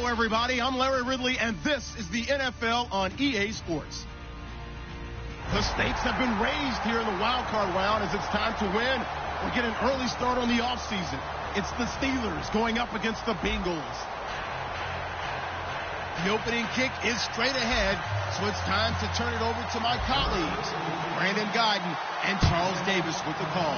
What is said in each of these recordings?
Hello, everybody. I'm Larry Ridley, and this is the NFL on EA Sports. The stakes have been raised here in the wild card round as it's time to win or get an early start on the offseason. It's the Steelers going up against the Bengals. The opening kick is straight ahead, so it's time to turn it over to my colleagues, Brandon Guyton and Charles Davis with the call.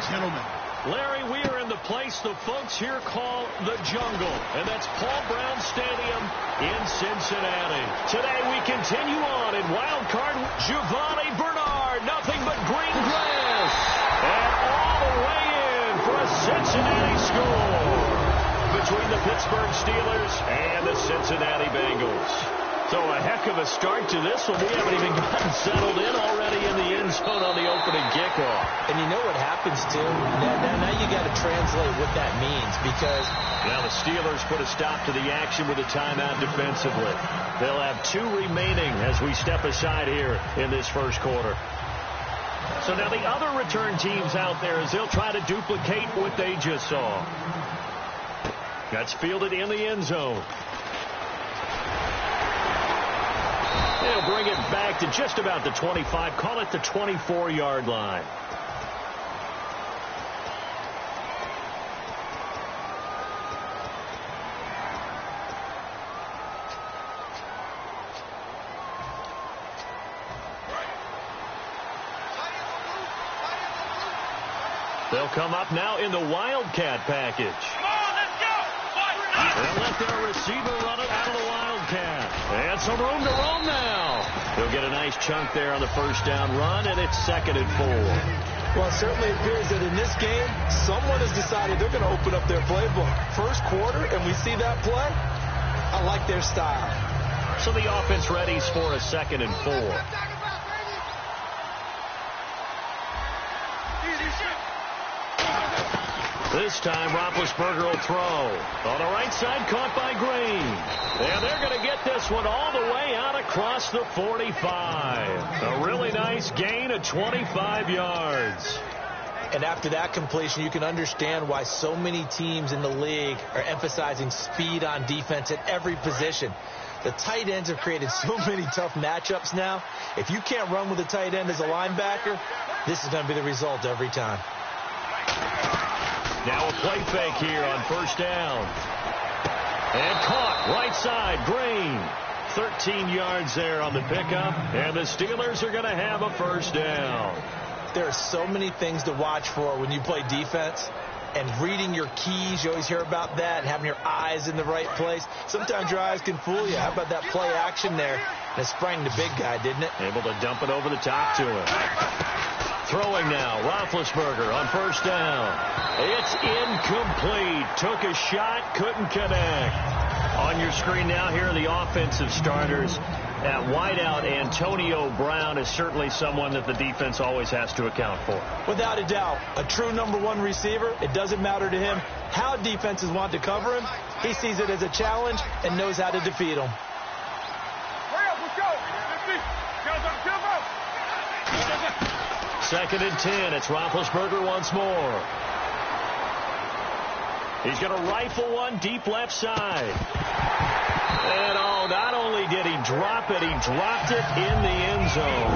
Gentlemen. Larry, we are in the place the folks here call the Jungle, and that's Paul Brown Stadium in Cincinnati. Today we continue on in wild card. Giovanni Bernard, nothing but green grass, and all the way in for a Cincinnati score between the Pittsburgh Steelers and the Cincinnati Bengals. So a heck of a start to this one. We haven't even gotten settled in already in the end zone on the opening kickoff. And you know what happens, too? Now you got to translate what that means because... Now the Steelers put a stop to the action with a timeout defensively. They'll have 2 remaining as we step aside here in this first quarter. So now the other return teams out there as they'll try to duplicate what they just saw. That's fielded in the end zone. They'll bring it back to just about the 25. Call it the 24-yard line. They'll come up now in the Wildcat package. They'll let their receiver run it out of the Wildcat. And some room to roam now. They'll get a nice chunk there on the first down run, and it's 2nd and 4. Well, it certainly appears that in this game, someone has decided they're going to open up their playbook. First quarter, and we see that play. I like their style. So the offense readies for a 2nd and 4. This time, Roethlisberger will throw. On the right side, caught by Green. And they're going to get this one all the way out across the 45. A really nice gain of 25 yards. And after that completion, you can understand why so many teams in the league are emphasizing speed on defense at every position. The tight ends have created so many tough matchups now. If you can't run with a tight end as a linebacker, this is going to be the result every time. Now a play fake here on first down. And caught right side, Green. 13 yards there on the pickup. And the Steelers are going to have a first down. There are so many things to watch for when you play defense. And reading your keys, you always hear about that. And having your eyes in the right place. Sometimes your eyes can fool you. How about that play action there? That sprang the big guy, didn't it? Able to dump it over the top to him. Throwing now, Roethlisberger on first down. It's incomplete. Took a shot, couldn't connect. On your screen now, here are the offensive starters. At wideout, Antonio Brown is certainly someone that the defense always has to account for. Without a doubt, a true #1 receiver. It doesn't matter to him how defenses want to cover him. He sees it as a challenge and knows how to defeat them. Second and 10. It's Roethlisberger once more. He's going to rifle one deep left side. And not only did he drop it, he dropped it in the end zone.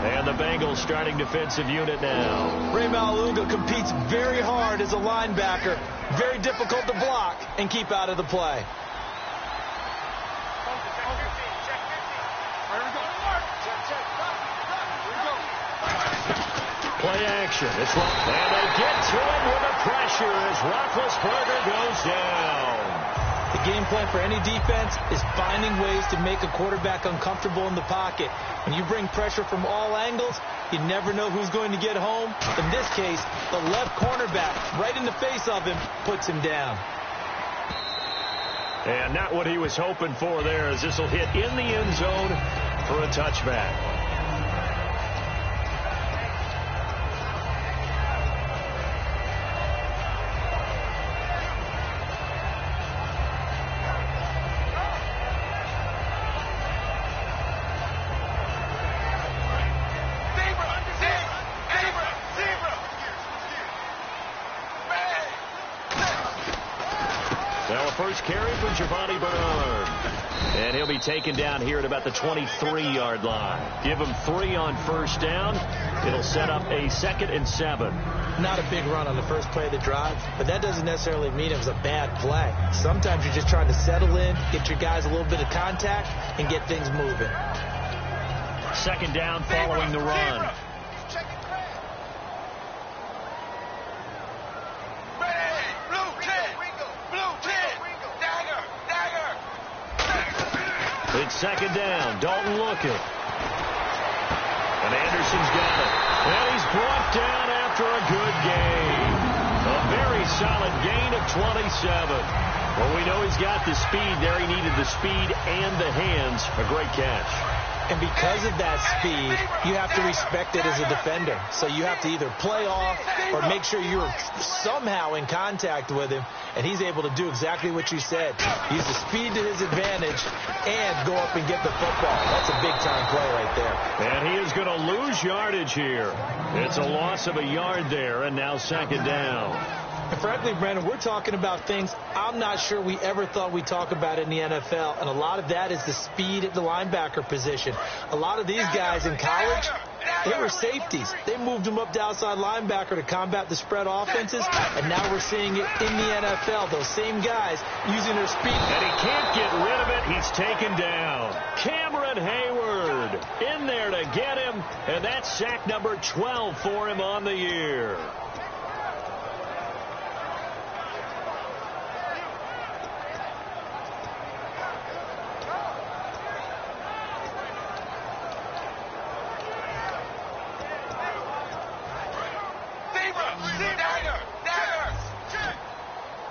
And the Bengals starting defensive unit now. Ray Maluga competes very hard as a linebacker. Very difficult to block and keep out of the play. Play action. And they get to it with the pressure as Roethlisberger goes down. The game plan for any defense is finding ways to make a quarterback uncomfortable in the pocket. When you bring pressure from all angles, you never know who's going to get home. In this case, the left cornerback, right in the face of him, puts him down. And not what he was hoping for there, as this will hit in the end zone for a touchback. first carry for Giovanni Bernard. And he'll be taken down here at about the 23-yard line. Give him 3 on first down. It'll set up a 2nd and 7. Not a big run on the first play of the drive, but that doesn't necessarily mean it was a bad play. Sometimes you're just trying to settle in, get your guys a little bit of contact, and get things moving. 2nd down following the run. It's 2nd down. Dalton looking. And Anderson's got it. And he's brought down after a good gain. A very solid gain of 27. Well, we know he's got the speed there. He needed the speed and the hands. A great catch. And because of that speed, you have to respect it as a defender. So you have to either play off or make sure you're somehow in contact with him. And he's able to do exactly what you said. Use the speed to his advantage and go up and get the football. That's a big-time play right there. And he is going to lose yardage here. It's a loss of a yard there, and now 2nd down. And frankly, Brandon, we're talking about things I'm not sure we ever thought we'd talk about in the NFL. And a lot of that is the speed at the linebacker position. A lot of these guys in college, they were safeties. They moved them up to outside linebacker to combat the spread offenses. And now we're seeing it in the NFL. Those same guys using their speed. And he can't get rid of it. He's taken down. Cameron Hayward in there to get him. And that's sack number 12 for him on the year.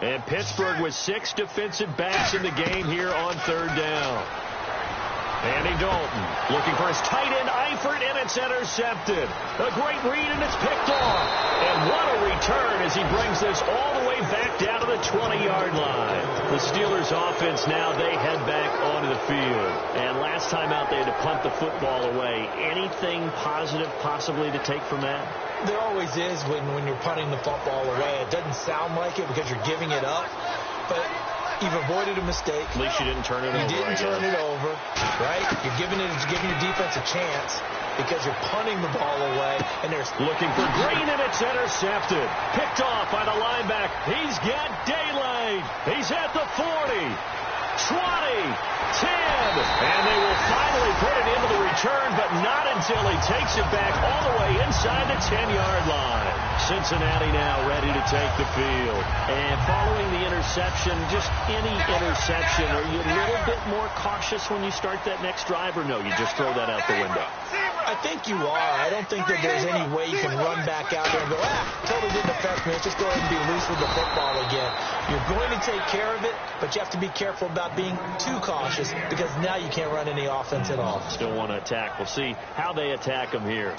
And Pittsburgh with 6 defensive backs in the game here on 3rd down. Andy Dalton looking for his tight end, Eifert, and it's intercepted. A great read, and it's picked off. And what a return as he brings this all the way back down to the 20-yard line. The Steelers offense now, they head back onto the field. And last time out, they had to punt the football away. Anything positive possibly to take from that? There always is when you're punting the football away. It doesn't sound like it because you're giving it up, but you've avoided a mistake. At least you didn't turn it over. You didn't turn it over, right? You're giving your defense a chance because you're punting the ball away. And there's looking for Green, and it's intercepted. Picked off by the linebacker. He's got daylight. He's at the 40, 20, 10. And they will finally put it into the return, but not until he takes it back all the way inside the 10-yard line. Cincinnati now ready to take the field. And following the interception, just any interception, are you a little bit more cautious when you start that next drive, or no, you just throw that out the window? I think you are. I don't think that there's any way you can run back out there and go, totally didn't affect me. Let's just go ahead and be loose with the football again. You're going to take care of it, but you have to be careful about being too cautious because now you can't run any offense at all. Still want to attack. We'll see how they attack him here.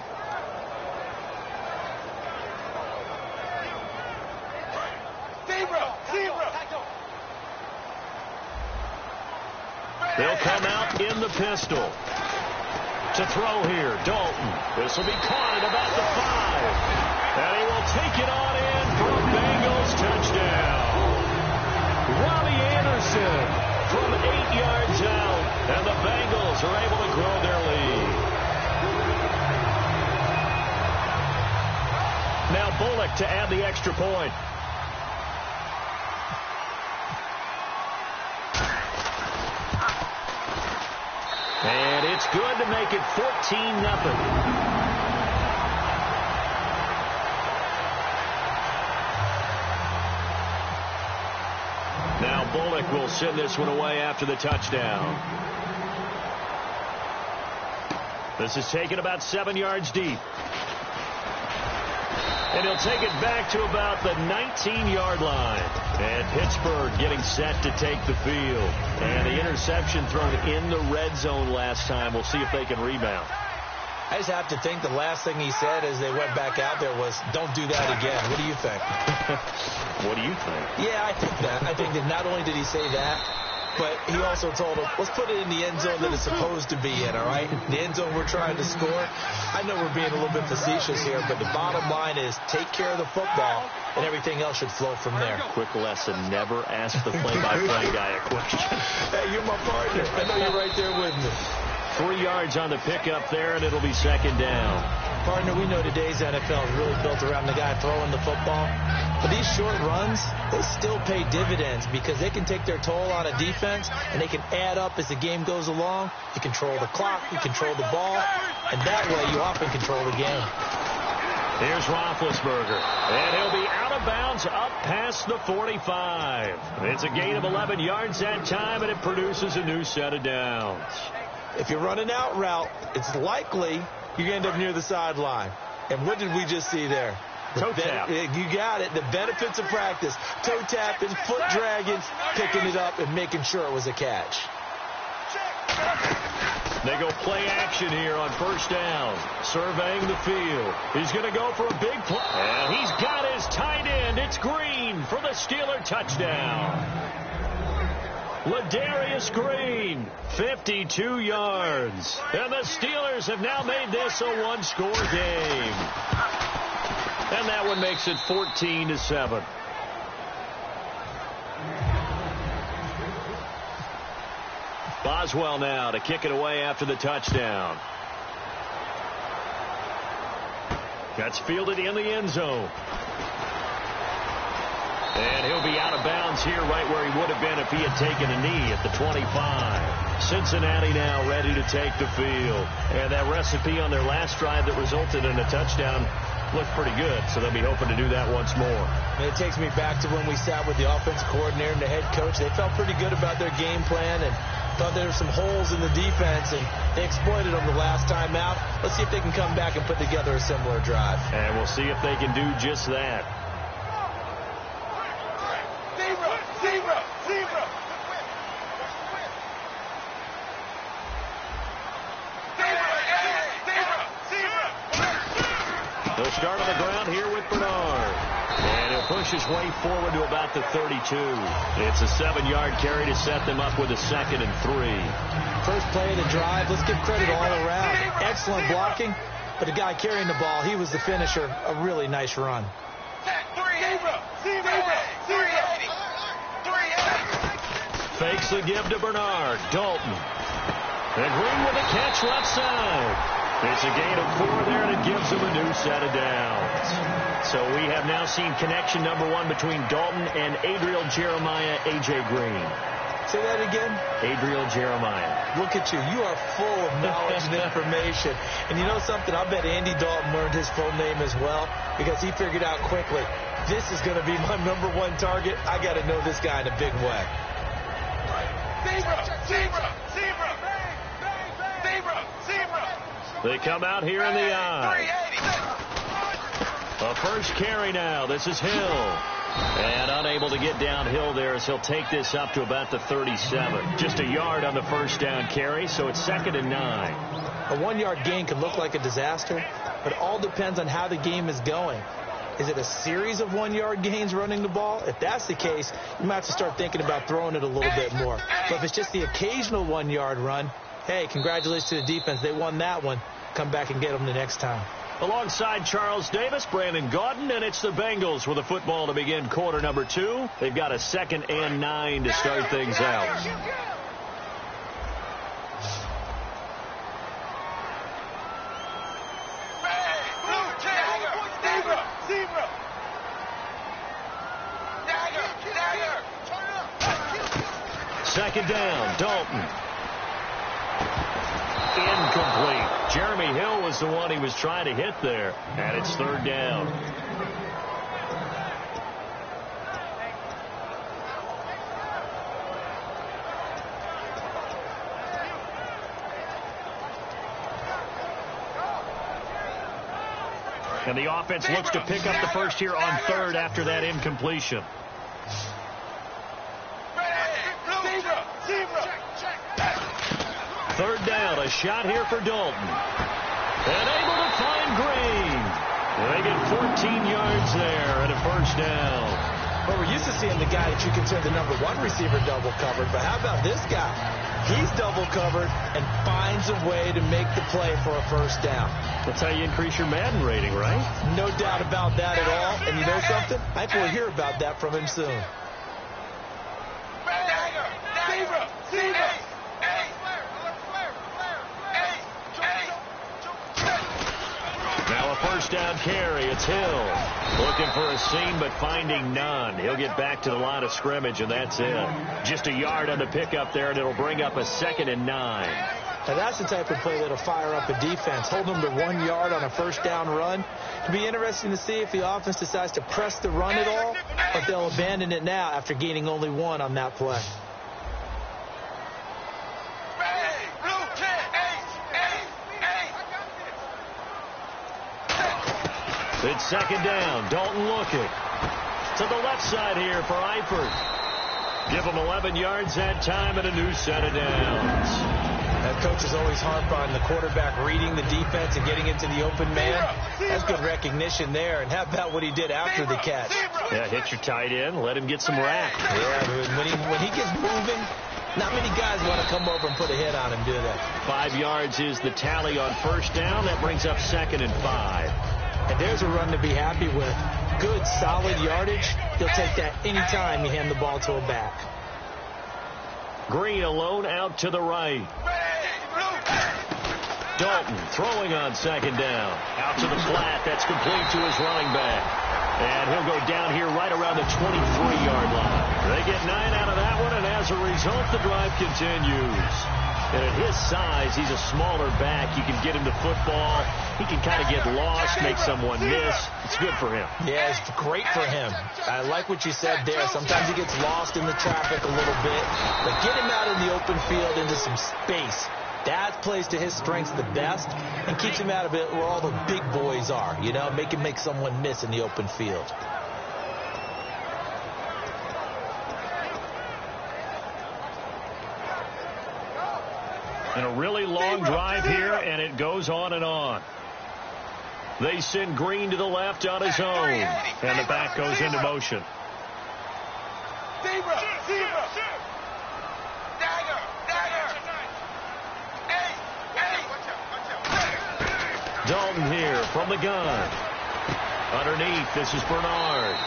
They'll come out in the pistol. To throw here, Dalton. This will be caught at about the 5. And he will take it on in for a Bengals touchdown. Robbie Anderson from 8 yards out. And the Bengals are able to grow their lead. Now Bullock to add the extra point. And it's good to make it 14-0. Now Bullock will send this one away after the touchdown. This is taken about 7 yards deep. And he'll take it back to about the 19-yard line. And Pittsburgh getting set to take the field. And the interception thrown in the red zone last time. We'll see if they can rebound. I just have to think the last thing he said as they went back out there was, don't do that again. What do you think? What do you think? Yeah, I think that. I think that not only did he say that, but he also told him, let's put it in the end zone that it's supposed to be in, all right? The end zone we're trying to score. I know we're being a little bit facetious here, but the bottom line is take care of the football, and everything else should flow from there. Quick lesson, never ask the play-by-play guy a question. Hey, you're my partner. I know you're right there with me. 3 yards on the pickup there, and it'll be second down. Partner, we know today's NFL is really built around the guy throwing the football. But these short runs, they still pay dividends because they can take their toll on a defense, and they can add up as the game goes along. You control the clock, you control the ball, and that way you often control the game. Here's Roethlisberger, and he'll be out of bounds up past the 45. It's a gain of 11 yards that time, and it produces a new set of downs. If you're running out route, it's likely you're going to end up near the sideline. And what did we just see there? Toe tap. You got it. The benefits of practice. Toe tapping, foot dragging, picking it up, and making sure it was a catch. They go play action here on first down. Surveying the field. He's going to go for a big play. And he's got his tight end. It's Green for the Steeler touchdown. Ladarius Green, 52 yards. And the Steelers have now made this a one-score game. And that one makes it 14-7. Boswell now to kick it away after the touchdown. That's fielded in the end zone. And he'll be out of bounds here right where he would have been if he had taken a knee at the 25. Cincinnati now ready to take the field. And that recipe on their last drive that resulted in a touchdown looked pretty good, so they'll be hoping to do that once more. And it takes me back to when we sat with the offensive coordinator and the head coach. They felt pretty good about their game plan and thought there were some holes in the defense, and they exploited them the last time out. Let's see if they can come back and put together a similar drive. And we'll see if they can do just that. They'll start on the ground here with Bernard. And he'll push his way forward to about the 32. It's a 7-yard carry to set them up with a 2nd and 3. First play of the drive, let's give credit all around. Excellent blocking, but the guy carrying the ball, he was the finisher. A really nice run. Fakes the give to Bernard. Dalton. And Green with a catch left side. It's a gain of 4 there, and it gives them a new set of downs. So we have now seen connection number 1 between Dalton and Adriel Jeremiah, A.J. Green. Say that again? Adriel Jeremiah. Look at you. You are full of knowledge and information. And you know something? I bet Andy Dalton learned his full name as well because he figured out quickly, this is going to be my number 1 target. I got to know this guy in a big way. They come out here in the eye. A first carry now. This is Hill. And unable to get downhill there as he'll take this up to about the 37. Just a yard on the first down carry, so it's 2nd and 9. A 1-yard gain can look like a disaster, but it all depends on how the game is going. Is it a series of 1-yard gains running the ball? If that's the case, you might have to start thinking about throwing it a little bit more. But if it's just the occasional 1-yard run, hey, congratulations to the defense. They won that one. Come back and get them the next time. Alongside Charles Davis, Brandon Gaudin, and it's the Bengals with the football to begin quarter number 2. They've got a 2nd and 9 to start things out. Second down, Dalton. Incomplete. Jeremy Hill was the one he was trying to hit there, and it's 3rd down. And the offense looks to pick up the first here on 3rd after that incompletion. Third down, a shot here for Dalton. And able to find Green. They get 14 yards there and a first down. Well, we're used to seeing the guy that you consider the number one receiver double covered, but how about this guy? He's double covered and finds a way to make the play for a first down. That's how you increase your Madden rating, right? No doubt about that at all. And you know something? I think we'll hear about that from him soon. Now a first down carry. It's Hill. Looking for a seam, but finding none. He'll get back to the line of scrimmage, and that's it. Just a yard on the pickup there, and it'll bring up a 2nd and 9. Now that's the type of play that'll fire up a defense. Hold them to 1 yard on a first down run. It'll be interesting to see if the offense decides to press the run at all, or if they'll abandon it now after gaining only 1 on that play. It's 2nd down. Dalton looking. To the left side here for Eifert. Give him 11 yards that time and a new set of downs. That coach is always harp on the quarterback reading the defense and getting into the open man. That's good recognition there. And how about what he did after the catch? Yeah, hit your tight end. Let him get some rack. Yeah, when he gets moving, not many guys want to come over and put a hit on him, do they? 5 yards is the tally on first down. That brings up 2nd and 5. And there's a run to be happy with. Good, solid yardage. He'll take that anytime you hand the ball to a back. Green alone out to the right. Dalton throwing on 2nd down. Out to the flat. That's complete to his running back. And he'll go down here right around the 23-yard line. They get 9 out of that one, and as a result, the drive continues. And at his size, he's a smaller back. You can get him to football. He can kind of get lost, make someone miss. It's good for him. Yeah, it's great for him. I like what you said there. Sometimes he gets lost in the traffic a little bit. But get him out in the open field into some space. That plays to his strengths the best and keeps him out of it where all the big boys are. You know, make him make someone miss in the open field. And a really long drive here, and it goes on and on. They send Green to the left on his own, and the back goes into motion. Dalton here from the gun. Underneath, this is Bernard.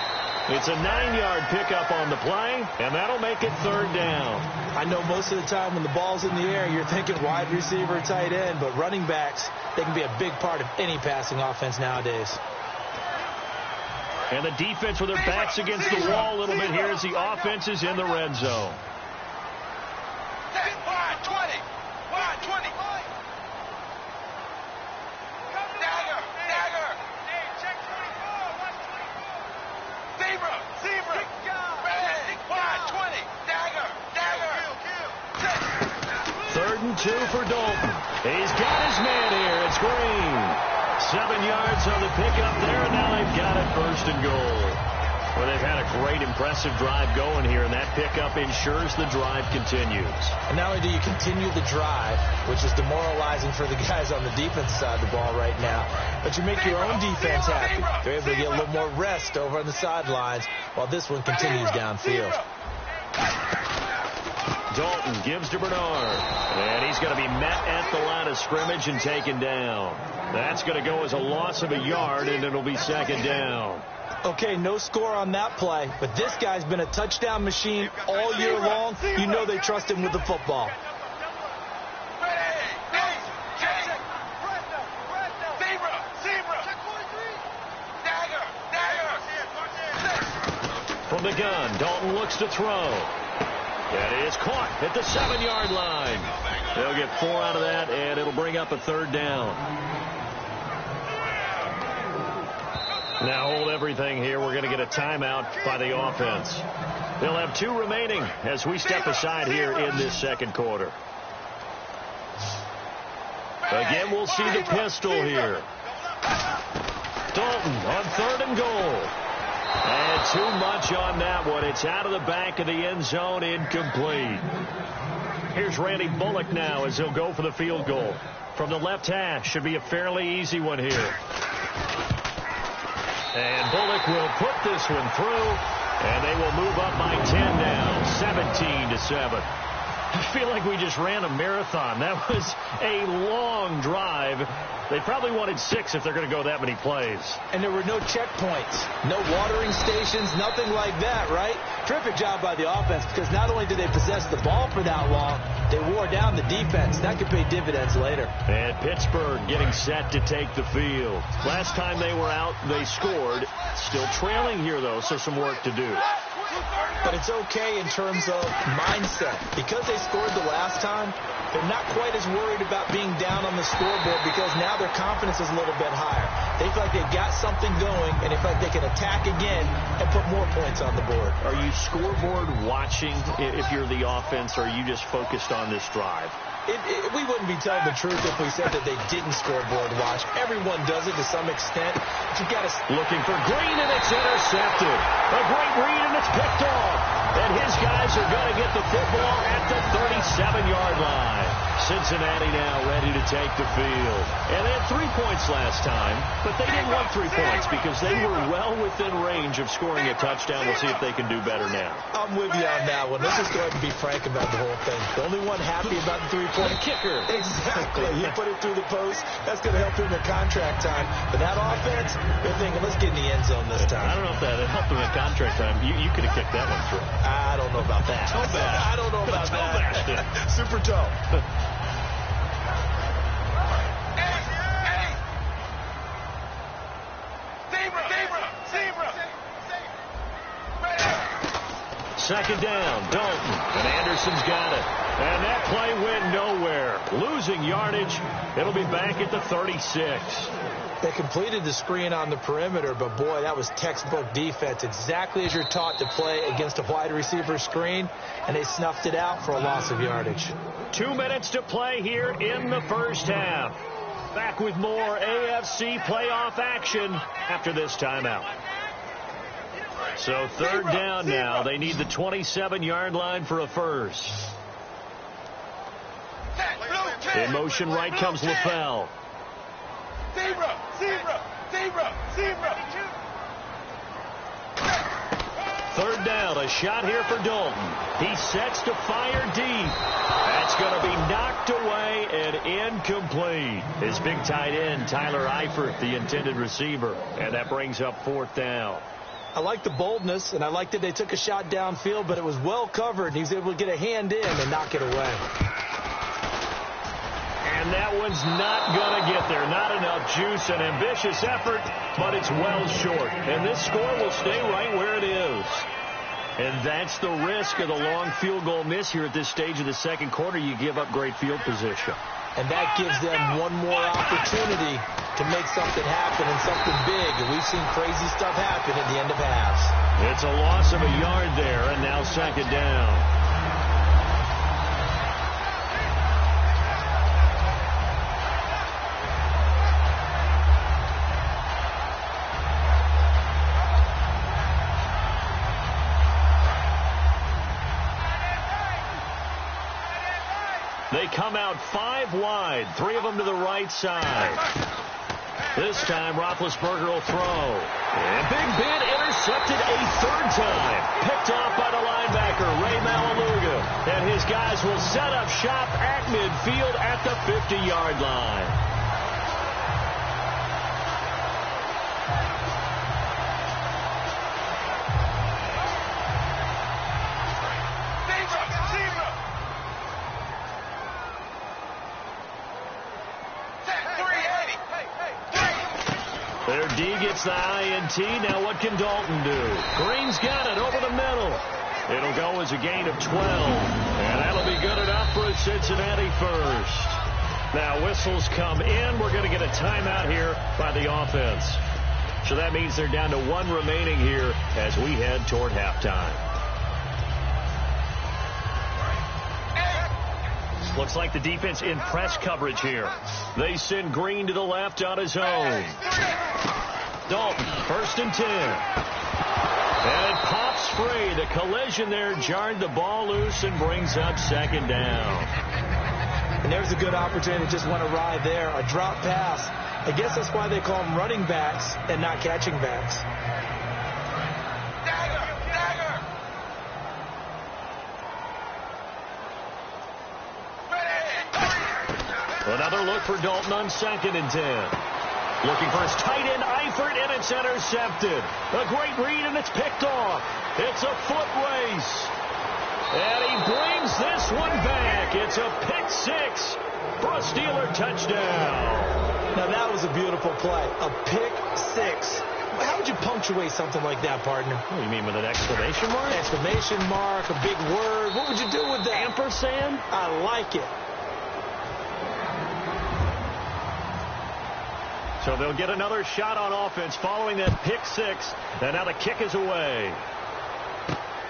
It's a 9-yard pickup on the play, and that'll make it 3rd down. I know most of the time when the ball's in the air, you're thinking wide receiver, tight end, but running backs, they can be a big part of any passing offense nowadays. And the defense with their backs against the wall a little bit here as the offense is in the red zone. Third and 2 for Dalton. He's got his man here. It's Green. 7 yards on the pickup there, and now they've got it 1st and goal. Well, they've had a great, impressive drive going here, and that pickup ensures the drive continues. And not only do you continue the drive, which is demoralizing for the guys on the defense side of the ball right now, but you make your own defense happy. They're able to get a little more rest over on the sidelines while this one continues downfield. Dalton gives to Bernard, and he's going to be met at the line of scrimmage and taken down. That's going to go as a loss of a yard, and it'll be 2nd down. Okay, no score on that play, but this guy's been a touchdown machine all year long. You know they trust him with the football. From the gun, Dalton looks to throw. That is caught at the 7-yard line. They'll get 4 out of that, and it'll bring up a 3rd down. Now hold everything here. We're going to get a timeout by the offense. They'll have 2 remaining as we step aside here in this 2nd quarter. Again, we'll see the pistol here. Dalton on 3rd and goal. And too much on that one. It's out of the back of the end zone, incomplete. Here's Randy Bullock now as he'll go for the field goal. From the left hash, should be a fairly easy one here. And Bullock will put this one through, And they will move up by 10 now, 17-7. I feel like we just ran a marathon. That was a long drive. They probably wanted 6 if they're going to go that many plays. And there were no checkpoints, no watering stations, nothing like that, right? Terrific job by the offense because not only did they possess the ball for that long, they wore down the defense. That could pay dividends later. And Pittsburgh getting set to take the field. Last time they were out, they scored. Still trailing here, though, so some work to do. But it's okay in terms of mindset. Because they scored the last time, they're not quite as worried about being down on the scoreboard because now their confidence is a little bit higher. They feel like they've got something going, and they feel like they can attack again and put more points on the board. Are you scoreboard watching if you're the offense, or are you just focused on this drive? We wouldn't be telling the truth if we said that they didn't scoreboard watch. Everyone does it to some extent. But you've got to... Looking for Green, and it's intercepted. A great read, and it's picked off. And his guys are going to get the football at the 37-yard line. Cincinnati now ready to take the field. And they had 3 points last time, but they didn't want 3 points because they were well within range of scoring a touchdown. We'll see if they can do better now. I'm with you on that one. Let's just go ahead and be frank about the whole thing. The only one happy about the 3-point kicker. Exactly. He put it through the post. That's going to help him in contract time. But that offense, they're thinking, let's get in the end zone this time. I don't know if that helped him in contract time. You could have kicked that one through. I don't know about that. I don't know about that. Super toe. Second down, Dalton, and Anderson's got it. And that play went nowhere. Losing yardage. It'll be back at the 36. They completed the screen on the perimeter, but boy, that was textbook defense. Exactly as you're taught to play against a wide receiver screen, and they snuffed it out for a loss of yardage. 2 minutes to play here in the first half. Back with more AFC playoff action after this timeout. So third down now. They need the 27-yard line for a first. In motion right comes LaFell. Third down, a shot here for Dalton. He sets to fire deep. That's going to be knocked away and incomplete. His big tight end, Tyler Eifert, the intended receiver. And that brings up fourth down. I like the boldness, and I like that they took a shot downfield, but it was well covered. He was able to get a hand in and knock it away. And that one's not going to get there. Not enough juice. An ambitious effort, but it's well short. And this score will stay right where it is. And that's the risk of the long field goal miss here at this stage of the second quarter. You give up great field position. And that gives them one more opportunity to make something happen and something big. And we've seen crazy stuff happen at the end of halves. It's a loss of a yard there, and now second down. They come out 5 wide, 3 of them to the right side. This time, Roethlisberger will throw. And Big Ben intercepted a third time. Picked off by the linebacker, Ray Malaluga. And his guys will set up shop at midfield at the 50-yard line. Their D gets the INT. Now what can Dalton do? Green's got it over the middle. It'll go as a gain of 12. And that'll be good enough for a Cincinnati first. Now whistles come in. We're going to get a timeout here by the offense. So that means they're down to 1 remaining here as we head toward halftime. Looks like the defense in press coverage here. They send Green to the left on his own. Dalton, 1st and 10. And it pops free. The collision there jarred the ball loose and brings up second down. And there's a good opportunity to just want to ride there. A drop pass. I guess that's why they call them running backs and not catching backs. Another look for Dalton on 2nd and 10. Looking for his tight end, Eifert, and it's intercepted. A great read, and it's picked off. It's a foot race. And he brings this one back. It's a pick 6 for a Steeler touchdown. Now, that was a beautiful play. A pick 6. How would you punctuate something like that, partner? What do you mean, with an exclamation mark? Exclamation mark, a big word. What would you do with that? Ampersand? I like it. So they'll get another shot on offense following that pick 6. And now the kick is away.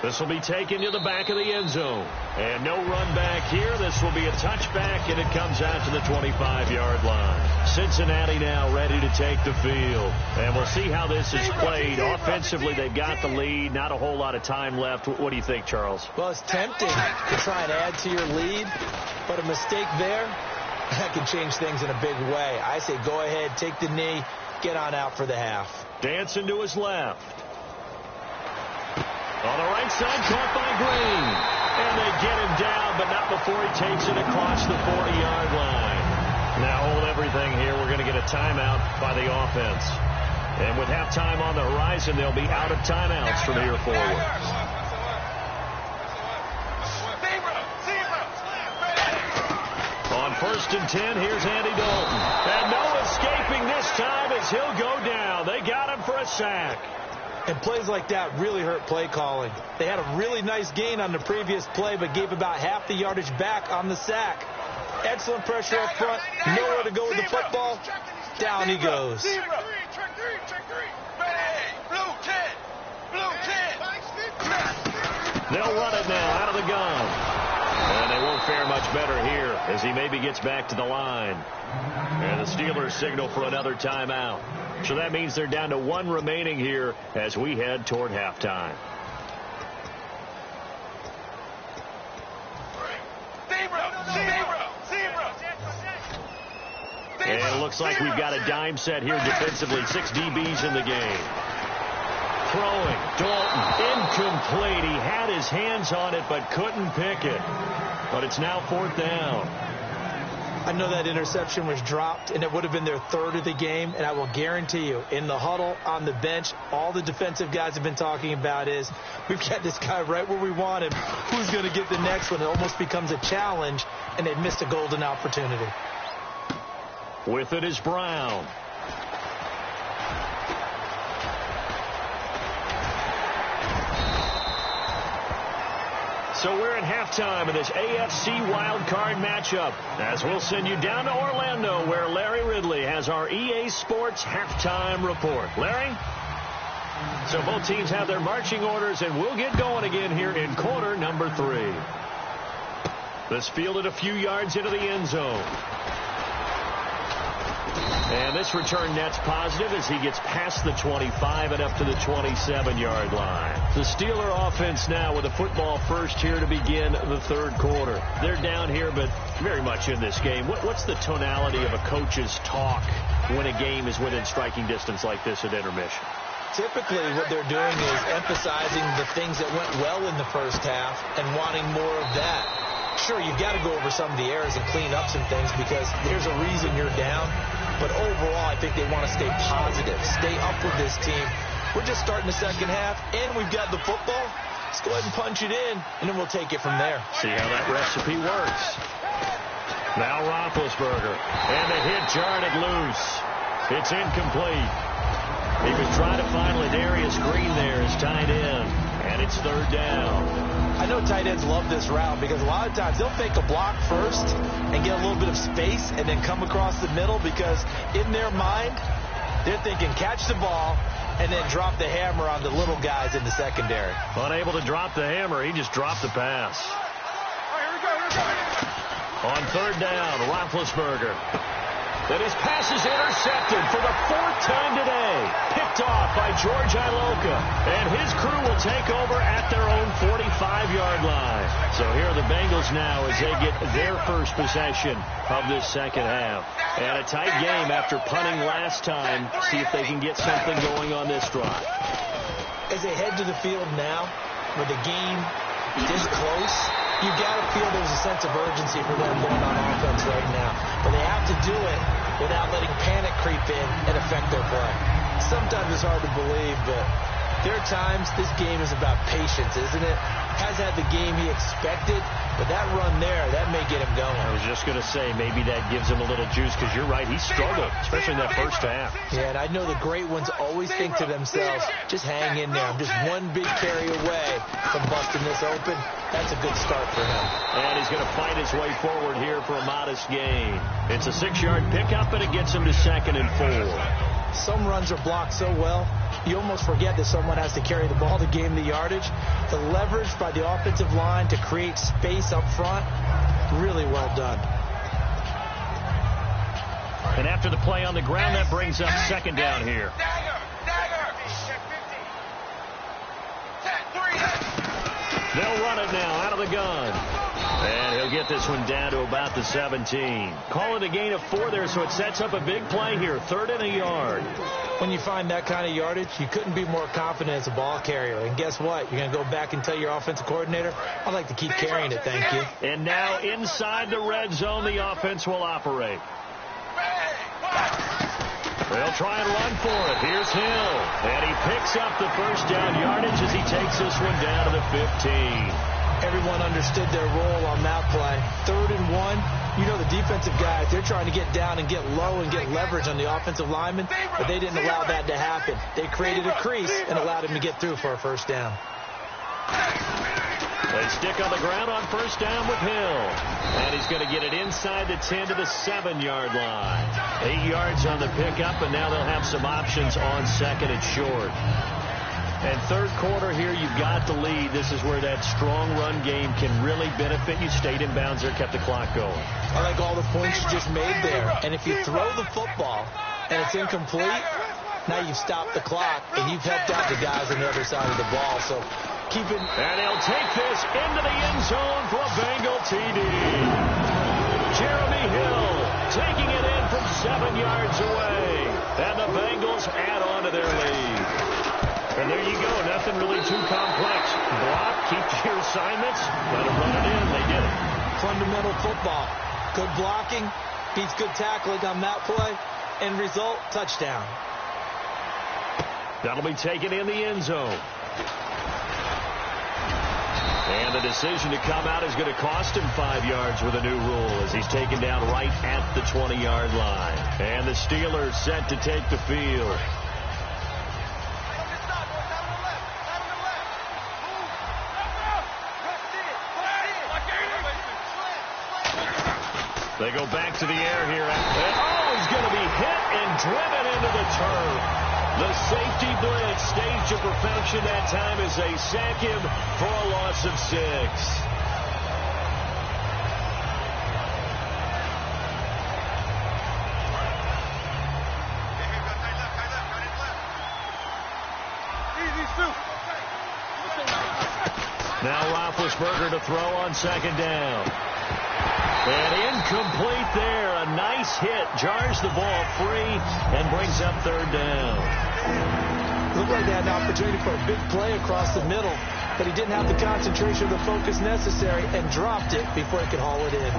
This will be taken to the back of the end zone. And no run back here. This will be a touchback, and it comes out to the 25-yard line. Cincinnati now ready to take the field. And we'll see how this is played. Offensively, they've got the lead. Not a whole lot of time left. What do you think, Charles? Well, it's tempting to try and add to your lead, but a mistake there, that can change things in a big way. I say go ahead, take the knee, get on out for the half. Dancing to his left. On the right side, caught by Green. And they get him down, but not before he takes it across the 40-yard line. Now hold everything here. We're going to get a timeout by the offense. And with halftime on the horizon, they'll be out of timeouts from here forward. On 1st and 10, here's Andy Dalton. And no escaping this time as he'll go down. They got him for a sack. And plays like that really hurt play calling. They had a really nice gain on the previous play, but gave about half the yardage back on the sack. Excellent pressure up front. Nowhere to go with the football. Down he goes. They'll run it now out of the gun. And they won't fare much better here as he maybe gets back to the line. And the Steelers signal for another timeout. So that means they're down to 1 remaining here as we head toward halftime. And it looks like we've got a dime set here defensively. 6 DBs in the game. Throwing. Dalton. Incomplete. He had his hands on it but couldn't pick it. But it's now 4th down. I know that interception was dropped, and it would have been their 3rd of the game, and I will guarantee you, in the huddle, on the bench, all the defensive guys have been talking about is, we've got this guy right where we want him. Who's going to get the next one? It almost becomes a challenge, and they've missed a golden opportunity. With it is Brown. So we're at halftime of this AFC wildcard matchup, as we'll send you down to Orlando, where Larry Ridley has our EA Sports halftime report. Larry? So both teams have their marching orders, and we'll get going again here in quarter number 3. This fielded a few yards into the end zone. And this return net's positive as he gets past the 25 and up to the 27-yard line. The Steeler offense now with a football first here to begin the 3rd quarter. They're down here, but very much in this game. What's the tonality of a coach's talk when a game is within striking distance like this at intermission? Typically, what they're doing is emphasizing the things that went well in the first half and wanting more of that. Sure, you've got to go over some of the errors and clean up some things because there's a reason you're down. But overall, I think they want to stay positive, stay up with this team. We're just starting the second half, and we've got the football. Let's go ahead and punch it in, and then we'll take it from there. See how that recipe works. Now Roethlisberger, and the hit jarred it loose. It's incomplete. He was trying to find Ladarius Green there as tight end, and it's 3rd down. I know tight ends love this route because a lot of times they'll fake a block first and get a little bit of space and then come across the middle because in their mind, they're thinking catch the ball and then drop the hammer on the little guys in the secondary. Unable to drop the hammer, he just dropped the pass. On 3rd down, Roethlisberger. And his pass is intercepted for the 4th time today. Picked off by George Iloka. And his crew will take over at their own 45-yard line. So here are the Bengals now as they get their first possession of this second half. And a tight game after punting last time. See if they can get something going on this drive. As they head to the field now, with the game this close, You got to feel there's a sense of urgency for them going on offense right now. But they have to do it without letting panic creep in and affect their play. Sometimes it's hard to believe, but there are times this game is about patience, isn't it? Has had the game he expected, but that run there, that may get him going. I was just going to say, maybe that gives him a little juice, because you're right, he struggled, especially in that first half. Yeah, and I know the great ones always think to themselves, just hang in there. I'm just one big carry away from busting this open. That's a good start for him. And he's going to fight his way forward here for a modest gain. It's a 6-yard pickup, and it gets him to 2nd and 4. Some runs are blocked so well, you almost forget that someone has to carry the ball to gain the yardage. The leverage by the offensive line to create space up front, really well done. And after the play on the ground, that brings up 2nd down here. They'll run it now out of the gun. And he'll get this one down to about the 17. Call it a gain of 4 there, so it sets up a big play here. 3rd and a yard. When you find that kind of yardage, you couldn't be more confident as a ball carrier. And guess what? You're going to go back and tell your offensive coordinator, I'd like to keep carrying it, thank you. And now inside the red zone, the offense will operate. They'll try and run for it. Here's Hill. And he picks up the 1st down yardage as he takes this one down to the 15. Everyone understood their role on that play. 3rd and 1. You know the defensive guys, they're trying to get down and get low and get leverage on the offensive lineman, but they didn't allow that to happen. They created a crease and allowed him to get through for a 1st down. They stick on the ground on 1st down with Hill. And he's going to get it inside the 10 to the 7-yard line. 8 yards on the pickup, and now they'll have some options on 2nd and short. And 3rd quarter here, you've got the lead. This is where that strong run game can really benefit you. Stayed in bounds there, kept the clock going. I like all the points you just made there. And if you throw the football and it's incomplete, now you've stopped the clock and you've helped out the guys on the other side of the ball. So keep it. And he'll take this into the end zone for a Bengal TD. Jeremy Hill taking it in from 7 yards away. And the Bengals add on to their lead. And there you go. Nothing really too complex. Block, keep to your assignments, let them run it in. They did it. Fundamental football. Good blocking, beats good tackling on that play. End result, touchdown. That'll be taken in the end zone. And the decision to come out is going to cost him 5 yards with a new rule as he's taken down right at the 20-yard line. And the Steelers set to take the field. They go back to the air here. He's going to be hit and driven into the turf. The safety blitz staged to perfection that time as they sack him for a loss of 6. Now Roethlisberger to throw on 2nd down. And incomplete there. A nice hit. Jars the ball free and brings up 3rd down. Looked like they had an opportunity for a big play across the middle, but he didn't have the concentration or the focus necessary and dropped it before he could haul it in.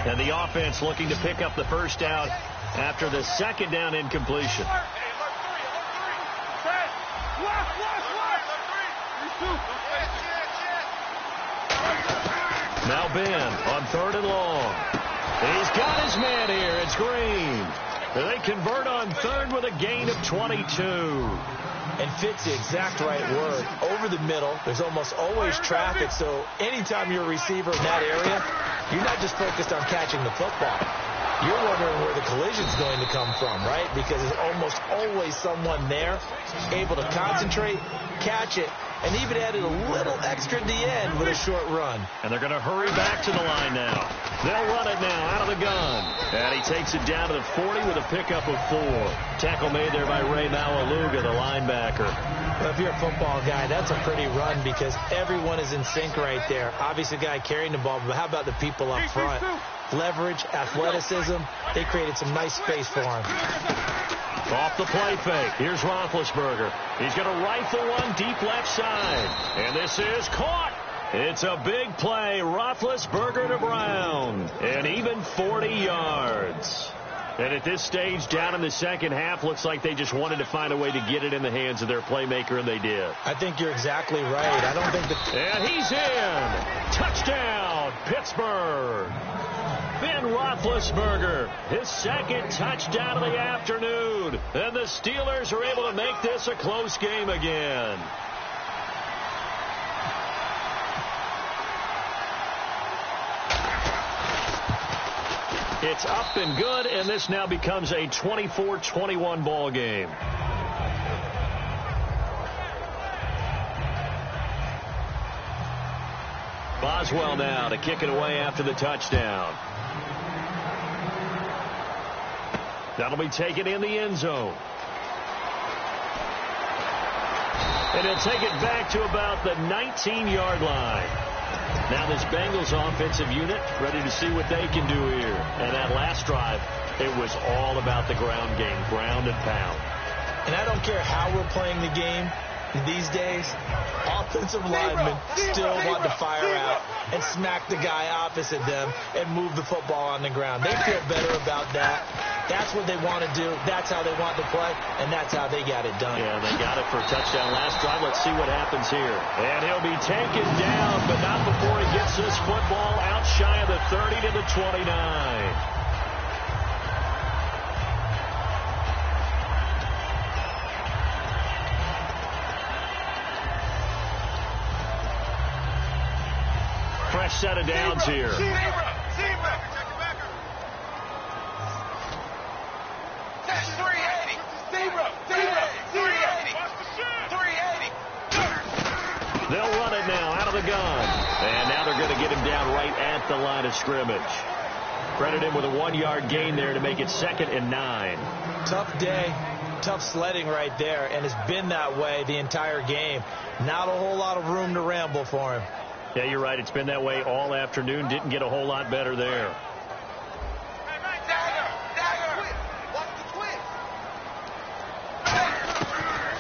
And the offense looking to pick up the 1st down after the 2nd down incompletion. Now Ben on 3rd and long. He's got his man here. It's Green. They convert on 3rd with a gain of 22. And fits the exact right word. Over the middle, there's almost always traffic, so anytime you're a receiver in that area, you're not just focused on catching the football. You're wondering where the collision's going to come from, right? Because there's almost always someone there able to concentrate, catch it, and even added a little extra at the end with a short run. And they're going to hurry back to the line now. They'll run it now out of the gun. And he takes it down to the 40 with a pickup of 4. Tackle made there by Ray Maualuga, the linebacker. Well, if you're a football guy, that's a pretty run because everyone is in sync right there. Obviously, the guy carrying the ball, but how about the people up front? Leverage, athleticism, they created some nice space for him. Off the play fake. Here's Roethlisberger. He's going to rifle one deep left side. And this is caught. It's a big play. Roethlisberger to Brown. And even 40 yards. And at this stage, down in the second half, looks like they just wanted to find a way to get it in the hands of their playmaker, and they did. I think you're exactly right. I don't think that... And he's in. Touchdown, Pittsburgh. Ben Roethlisberger, his second touchdown of the afternoon. And the Steelers are able to make this a close game again. It's up and good, and this now becomes a 24-21 ball game. Boswell now to kick it away after the touchdown. That'll be taken in the end zone. And he'll take it back to about the 19-yard line. Now this Bengals offensive unit ready to see what they can do here. And that last drive, it was all about the ground game, ground and pound. And I don't care how we're playing the game these days, offensive linemen still want to fire out and smack the guy opposite them and move the football on the ground. They feel better about that. That's what they want to do. That's how they want to play, and that's how they got it done. Yeah, they got it for a touchdown last drive. Let's see what happens here. And he'll be taken down, but not before he gets this football out shy of the 30 to the 29. Fresh set of downs here. That's 380. 380. They'll run it now out of the gun. And now they're going to get him down right at the line of scrimmage. Credit him with a 1-yard gain there to make it 2nd and 9. Tough day. Tough sledding right there, and it's been that way the entire game. Not a whole lot of room to ramble for him. Yeah, you're right. It's been that way all afternoon. Didn't get a whole lot better there.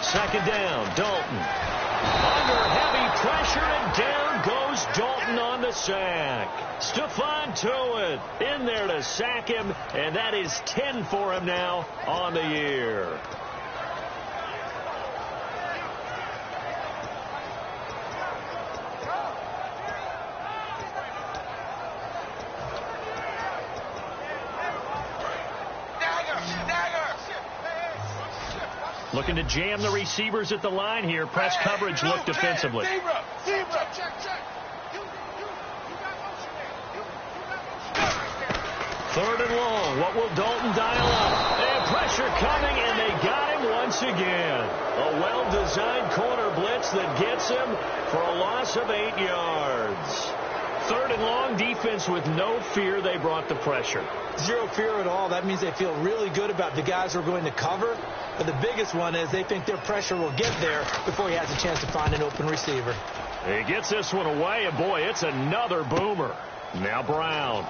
Second down, Dalton. Under heavy pressure, and down goes Dalton on the sack. Stephon Tuitt in there to sack him, and that is 10 for him now on the year. Looking to jam the receivers at the line here. Press coverage look defensively. Third and long. What will Dalton dial up? And pressure coming, and they got him once again. A well-designed corner blitz that gets him for a loss of 8 yards. Third and long, defense with no fear. They brought the pressure. Zero fear at all. That means they feel really good about the guys who are going to cover. But the biggest one is they think their pressure will get there before he has a chance to find an open receiver. He gets this one away, and boy, it's another boomer. Now Brown.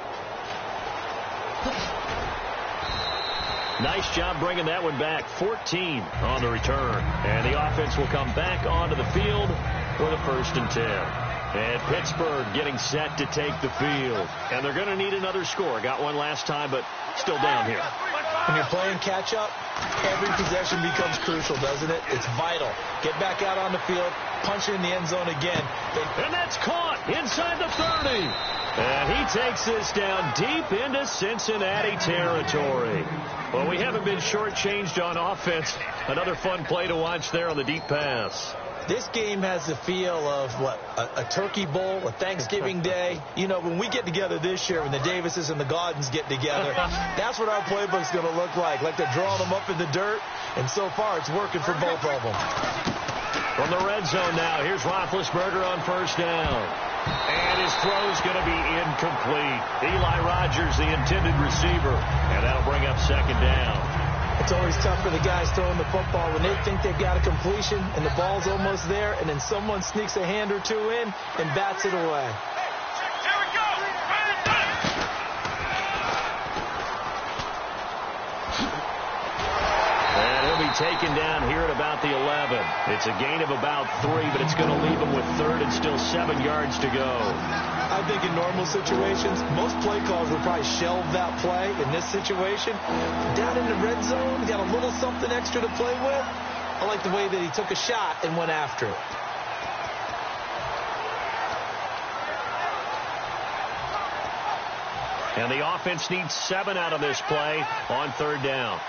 Nice job bringing that one back. 14 on the return. And the offense will come back onto the field for the 1st and 10. And Pittsburgh getting set to take the field. And they're going to need another score. Got one last time, but still down here. When you're playing catch-up, every possession becomes crucial, doesn't it? It's vital. Get back out on the field, punch it in the end zone again. And that's caught inside the 30. And he takes this down deep into Cincinnati territory. Well, we haven't been shortchanged on offense. Another fun play to watch there on the deep pass. This game has the feel of, what, a turkey bowl, a Thanksgiving day. You know, when we get together this year, when the Davises and the Gaudens get together, that's what our playbook's going to look like they're drawing them up in the dirt, and so far it's working for both of them. From the red zone now, here's Roethlisberger on 1st down. And his throw's going to be incomplete. Eli Rogers, the intended receiver, and that'll bring up 2nd down. It's always tough for the guys throwing the football when they think they've got a completion and the ball's almost there, and then someone sneaks a hand or two in and bats it away. Here we go. taken down here at about the 11. It's a gain of about 3, but it's going to leave them with third and still 7 yards to go. I think in normal situations, most play calls would probably shelve that play. In this situation, down in the red zone, got a little something extra to play with. I like the way that he took a shot and went after it. And the offense needs 7 out of this play on third down.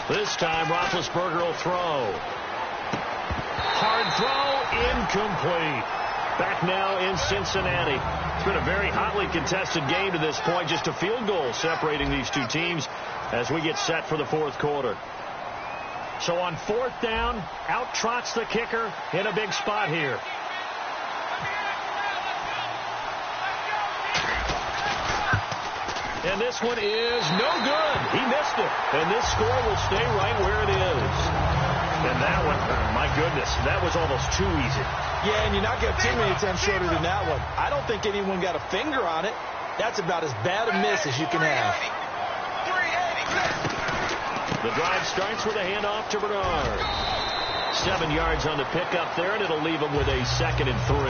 This time, Roethlisberger will throw. Hard throw, incomplete. Back now in Cincinnati. It's been a very hotly contested game to this point. Just a field goal separating these two teams as we get set for the fourth quarter. So on fourth down, out trots the kicker in a big spot here. And this one is no good. He missed it. And this score will stay right where it is. And that one, my goodness, that was almost too easy. Yeah, and you're not going to have too many attempts shorter than that one. I don't think anyone got a finger on it. That's about as bad a miss as you can have. The drive starts with a handoff to Bernard. 7 yards on the pickup there, and it'll leave them with a 2nd and 3.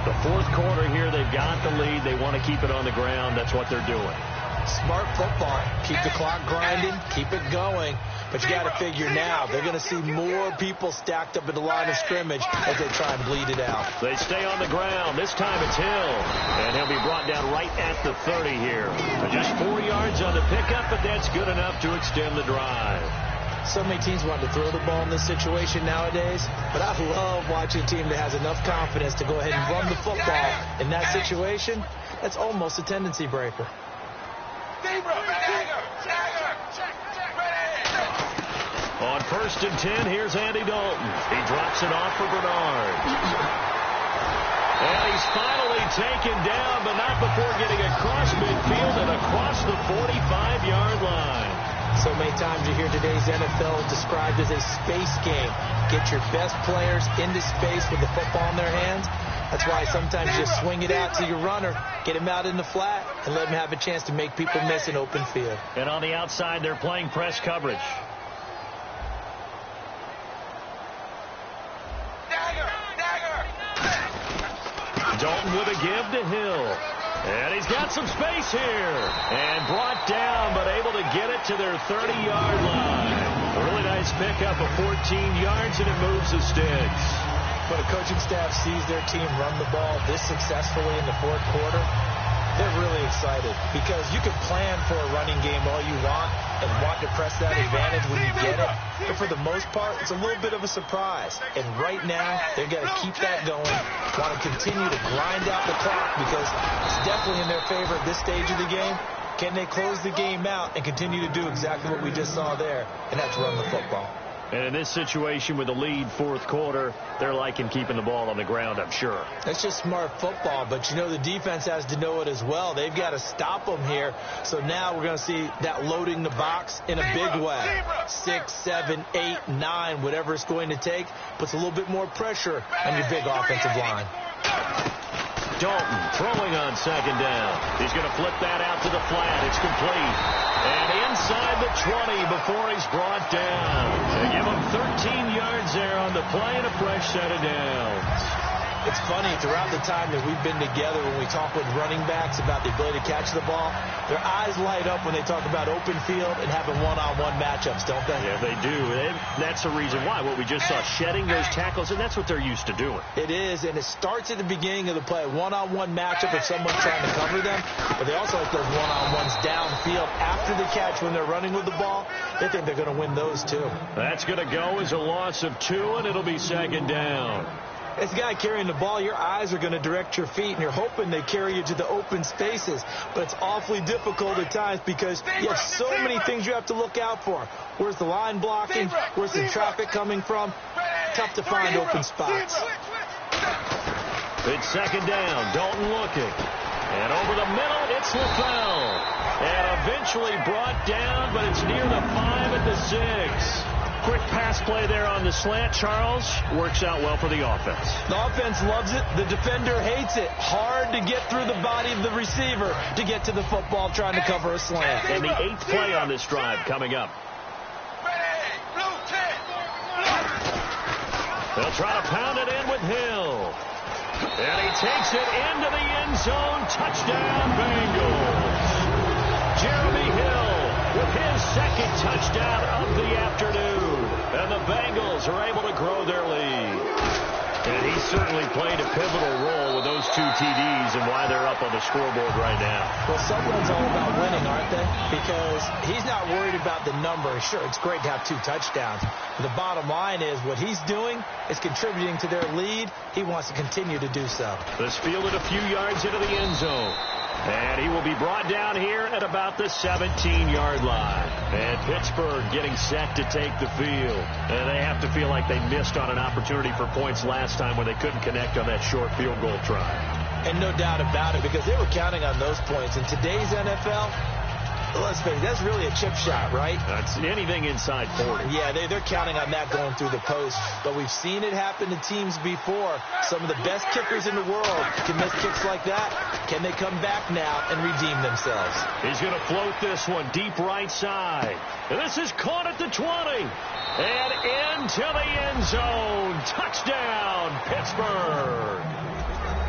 The fourth quarter here, they've got the lead. They want to keep it on the ground. That's what they're doing. Smart football. Keep the clock grinding. Keep it going. But you got to figure now they're going to see more people stacked up at the line of scrimmage as they try and bleed it out. They stay on the ground. This time it's Hill. And he'll be brought down right at the 30 here. Just 4 yards on the pickup, but that's good enough to extend the drive. So many teams want to throw the ball in this situation nowadays, but I love watching a team that has enough confidence to go ahead and run the football in that situation. That's almost a tendency breaker. On 1st and 10, here's Andy Dalton. He drops it off for Bernard. And he's finally taken down, but not before getting across midfield and across the 45-yard line. So many times you hear today's NFL described as a space game. Get your best players into space with the football in their hands. That's why sometimes you swing it out to your runner, get him out in the flat, and let him have a chance to make people miss an open field. And on the outside, they're playing press coverage. Dalton with a give to Hill. And he's got some space here. And brought down, but able to get it to their 30-yard line. A really nice pickup of 14 yards, and it moves the sticks. When a coaching staff sees their team run the ball this successfully in the fourth quarter, they're really excited. Because you can plan for a running game all you want and want to press that advantage when you get it. But for the most part, it's a little bit of a surprise. And right now, they've got to keep that going. Want to continue to grind out the clock because it's definitely in their favor at this stage of the game. Can they close the game out and continue to do exactly what we just saw there? And that's run the football. And in this situation with the lead fourth quarter, they're liking keeping the ball on the ground, I'm sure. That's just smart football, but you know the defense has to know it as well. They've got to stop them here. So now we're going to see that loading the box in a big way. 6, 7, 8, 9, whatever it's going to take, puts a little bit more pressure on your big offensive line. Dalton throwing on 2nd down. He's going to flip that out to the flat. It's complete. And inside the 20 before he's brought down. They give him 13 yards there on the play and a fresh set of downs. It's funny, throughout the time that we've been together, when we talk with running backs about the ability to catch the ball, their eyes light up when they talk about open field and having one-on-one matchups, don't they? Yeah, they do. That's the reason why. What we just saw, shedding those tackles, and that's what they're used to doing. It is, and it starts at the beginning of the play. One-on-one matchup if someone's trying to cover them, but they also like those one-on-ones downfield after the catch when they're running with the ball. They think they're going to win those, too. That's going to go as a loss of 2, and it'll be 2nd down. As a guy carrying the ball, your eyes are going to direct your feet, and you're hoping they carry you to the open spaces. But it's awfully difficult at times because you have so many things you have to look out for. Where's the line blocking? Where's the traffic coming from? Tough to find open spots. It's 2nd down. Dalton looking. And over the middle, it's LaFell. And eventually brought down, but it's near the 5 at the 6. Quick pass play there on the slant. Charles, works out well for the offense. The offense loves it. The defender hates it. Hard to get through the body of the receiver to get to the football trying to cover a slant. And the 8th play on this drive coming up. They'll try to pound it in with Hill. And he takes it into the end zone. Touchdown, Bengals. Jeremy Hill with his second touchdown of the afternoon. And the Bengals are able to grow their lead. And he certainly played a pivotal role with those 2 TDs and why they're up on the scoreboard right now. Well, someone's all about winning, aren't they? Because he's not worried about the number. Sure, it's great to have 2 touchdowns. But the bottom line is what he's doing is contributing to their lead. He wants to continue to do so. This fielded a few yards into the end zone. And he will be brought down here at about the 17-yard line. And Pittsburgh getting set to take the field. And they have to feel like they missed on an opportunity for points last time when they couldn't connect on that short field goal try. And no doubt about it, because they were counting on those points. In today's NFL, let's face it, that's really a chip shot, right? That's anything inside 40. Yeah, they're counting on that going through the post. But we've seen it happen to teams before. Some of the best kickers in the world can miss kicks like that. Can they come back now and redeem themselves? He's going to float this one deep right side. And this is caught at the 20. And into the end zone. Touchdown, Pittsburgh.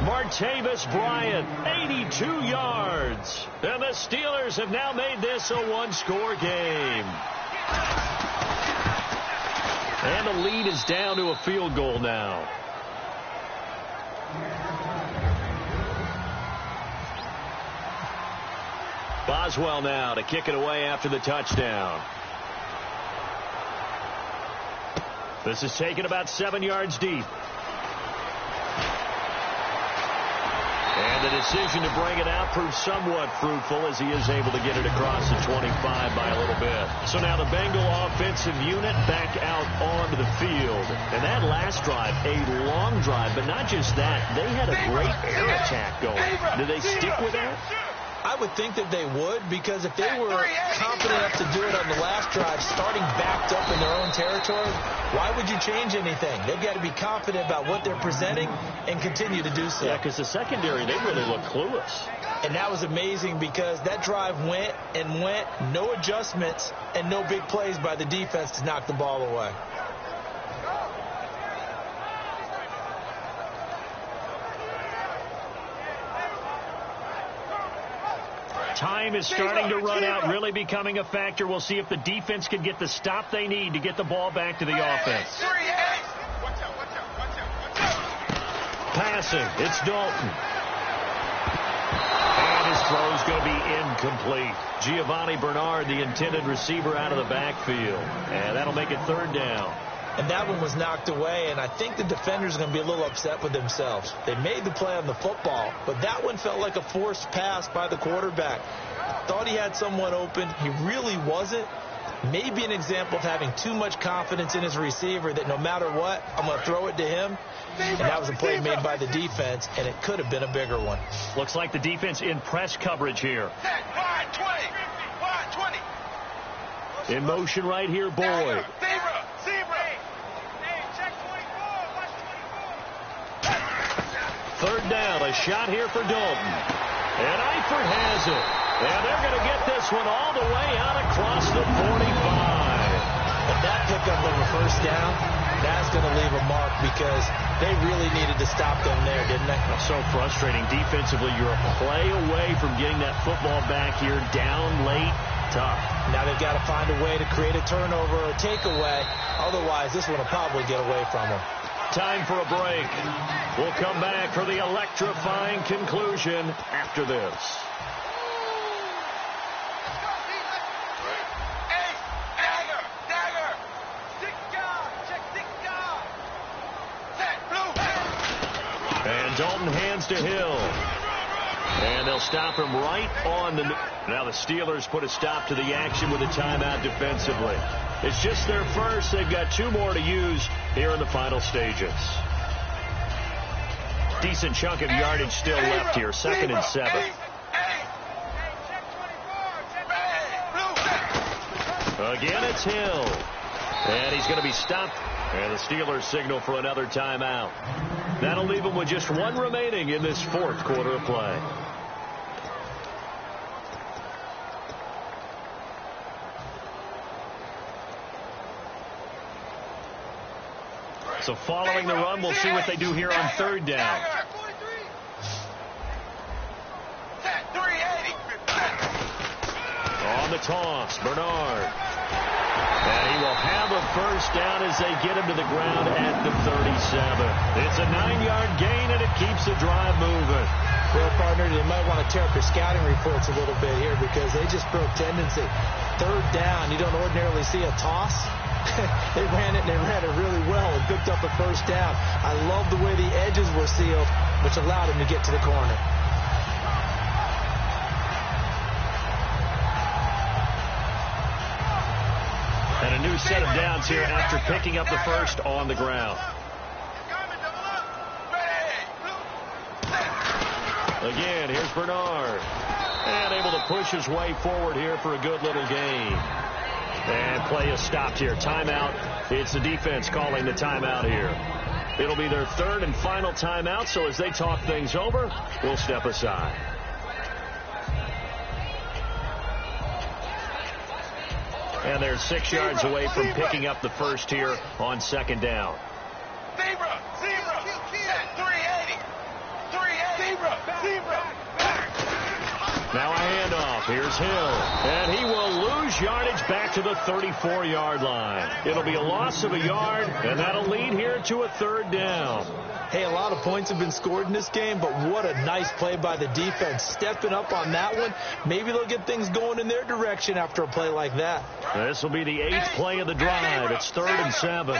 Martavis Bryant, 82 yards. And the Steelers have now made this a 1-score game. And the lead is down to a field goal now. Boswell now to kick it away after the touchdown. This is taken about 7 yards deep. And the decision to bring it out proves somewhat fruitful as he is able to get it across the 25 by a little bit. So now the Bengal offensive unit back out onto the field. And that last drive, a long drive, but not just that. They had a great air attack going. Did they stick with that? I would think that they would, because if they were confident enough to do it on the last drive, starting backed up in their own territory, why would you change anything? They've got to be confident about what they're presenting and continue to do so. Yeah, because the secondary, they really look clueless. And that was amazing because that drive went and went, no adjustments, and no big plays by the defense to knock the ball away. Time is starting to run out, really becoming a factor. We'll see if the defense can get the stop they need to get the ball back to the offense. Passing, it's Dalton. And his throw is going to be incomplete. Giovanni Bernard, the intended receiver, out of the backfield. And that'll make it 3rd down. And that one was knocked away, and I think the defenders are going to be a little upset with themselves. They made the play on the football, but that one felt like a forced pass by the quarterback. Thought he had someone open. He really wasn't. Maybe an example of having too much confidence in his receiver that no matter what, I'm going to throw it to him. And that was a play made by the defense, and it could have been a bigger one. Looks like the defense in press coverage here. In motion right here, Boyd. Third down, a shot here for Dalton. And Eifert has it. And they're going to get this one all the way out across the 45. And that pickup of a first down, that's going to leave a mark because they really needed to stop them there, didn't they? So frustrating. Defensively, you're a play away from getting that football back here down late. Tough. Now they've got to find a way to create a turnover or a takeaway. Otherwise, this one will probably get away from them. Time for a break. We'll come back for the electrifying conclusion after this. And Dalton hands to Hill. And they'll stop him right on the... Now the Steelers put a stop to the action with a timeout defensively. It's just their first. They've got 2 more to use here in the final stages. Decent chunk of yardage still left here. 2nd and 7. Again, it's Hill. And he's going to be stopped. And the Steelers signal for another timeout. That'll leave them with just one remaining in this fourth quarter of play. So following the run, we'll see what they do here on third down. On the toss, Bernard. And he will have a first down as they get him to the ground at the 37. It's a 9-yard gain, and it keeps the drive moving. Well, partner, they might want to tear up their scouting reports a little bit here because they just broke tendency. Third down, you don't ordinarily see a toss. They ran it, and they ran it really well and picked up a first down. I love the way the edges were sealed, which allowed him to get to the corner. And a new set of downs here after picking up the first on the ground. Again, here's Bernard. And able to push his way forward here for a good little gain. And play is stopped here. Timeout. It's the defense calling the timeout here. It'll be their third and final timeout, so as they talk things over, we'll step aside. And they're 6 yards away from picking up the first here on second down. Zebra! 380! 380! Zebra! Now a handoff. Here's Hill. And he will lose yardage back to the 34-yard line. It'll be a loss of a yard, and that'll lead here to a third down. Hey, a lot of points have been scored in this game, but what a nice play by the defense. Stepping up on that one. Maybe they'll get things going in their direction after a play like that. This will be the 8th play of the drive. It's 3rd and 7.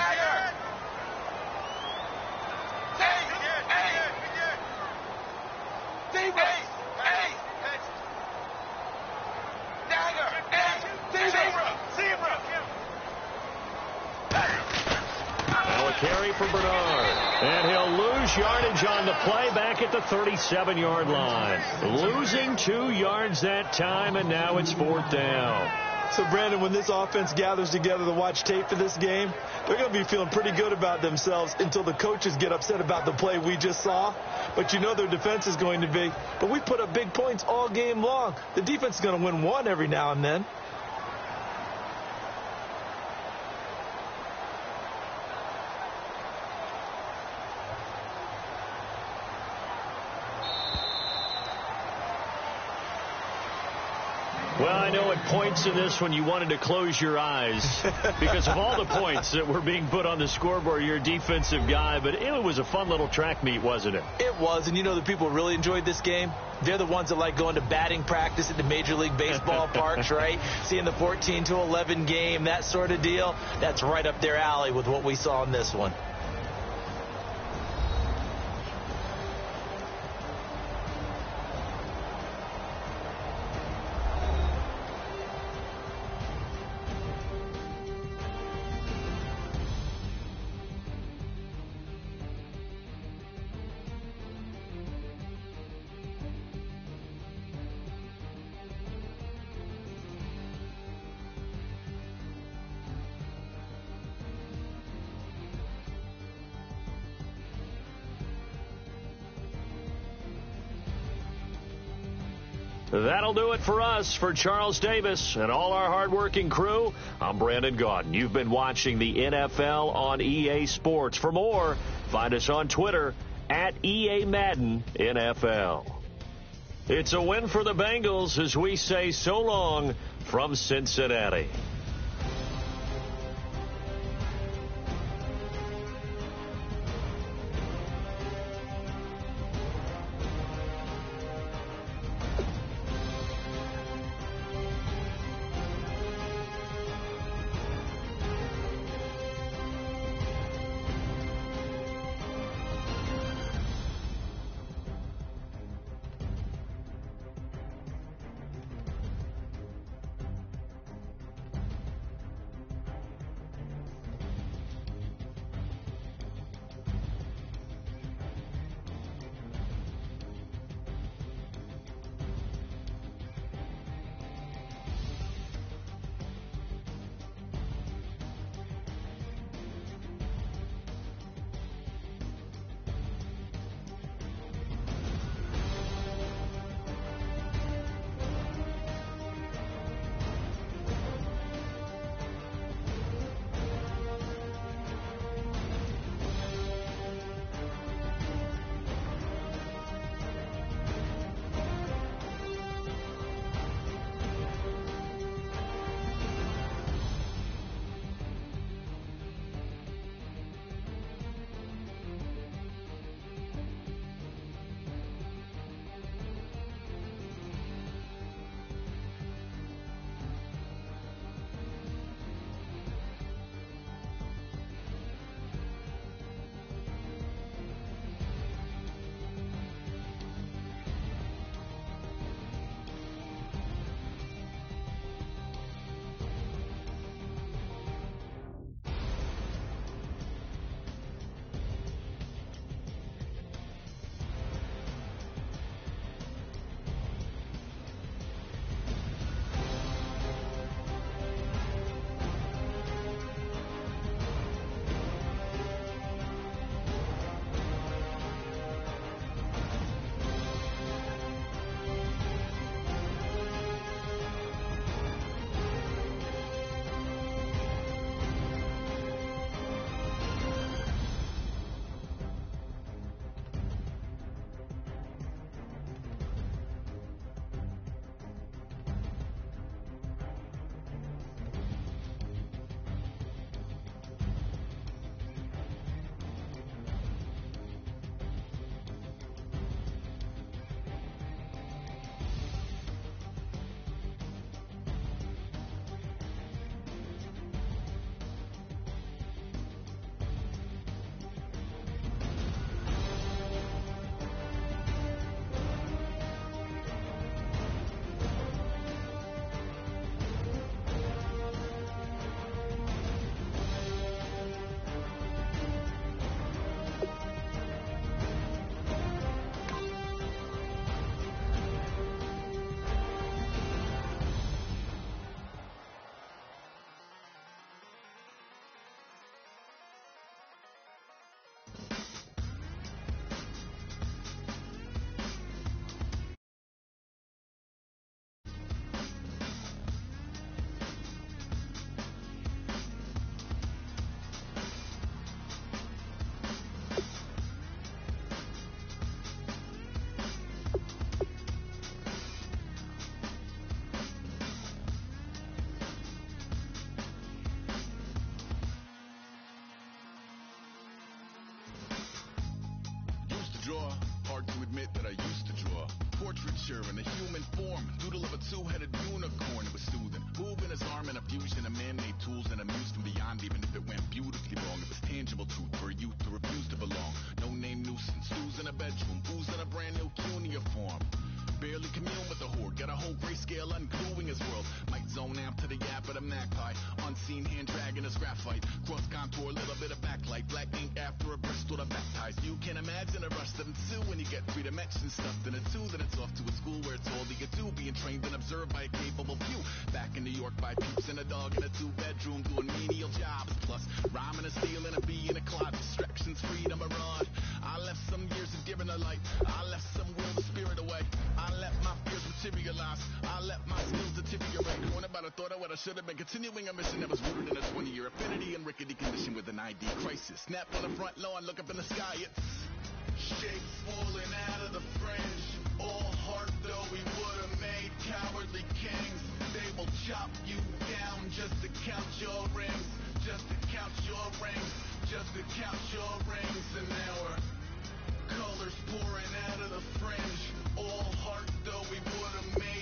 Carry for Bernard. And he'll lose yardage on the play back at the 37-yard line. Losing 2 yards that time, and now it's 4th down. So, Brandon, when this offense gathers together to watch tape for this game, they're going to be feeling pretty good about themselves until the coaches get upset about the play we just saw. But you know their defense is going to be. But we put up big points all game long. The defense is going to win one every now and then. Well, I know at points in this one you wanted to close your eyes because of all the points that were being put on the scoreboard. You're a defensive guy, but it was a fun little track meet, wasn't it? It was, and you know the people who really enjoyed this game? They're the ones that like going to batting practice at the Major League Baseball parks, right? Seeing the 14-11 game, that sort of deal. That's right up their alley with what we saw in this one. That'll do it for us. For Charles Davis and all our hardworking crew, I'm Brandon Gaudin. You've been watching the NFL on EA Sports. For more, find us on Twitter at EA Madden NFL. It's a win for the Bengals as we say so long from Cincinnati. admit that I used to draw. Portraiture in a human form, doodle of a two-headed unicorn. It was soothing, moving his arm in a fusion of man-made tools and amused and beyond. Even if it went beautifully wrong, it was tangible truth for a youth who refused to belong. No-name nuisance, who's in a bedroom, who's in a brand new cuneiform. Barely commune with the horde, got a whole grayscale ungluing his world. Might zone out to the yap of the magpie, unseen hand dragging his graphite. Cross contour, little bit of backlight, black ink after a Bristol to baptize. You can imagine a rush that ensue when you get three dimensions stuffed in a two. Then it's off to a school where it's all that you do, being trained and observed by a capable few. Back in New York by peeps and a dog in a two-bedroom doing menial jobs. Plus rhyming and stealing a bee in a closet, distractions, freedom, a rod. I left some years of giving a light, I left some will the spirit away. I let my fears materialize, I let my skills deteriorate. Going about a thought of what I should have been, continuing a mission that was rooted in a 20-year affinity and rickety condition with an ID crisis. Snap on the front lawn, look up in the sky, it's shapes falling out of the fringe. All heart though we would have made cowardly kings. They will chop you down just to count your rings, just to count your rings, just to count your rings. And now we're colors pouring out of the fringe. All heart though we would have made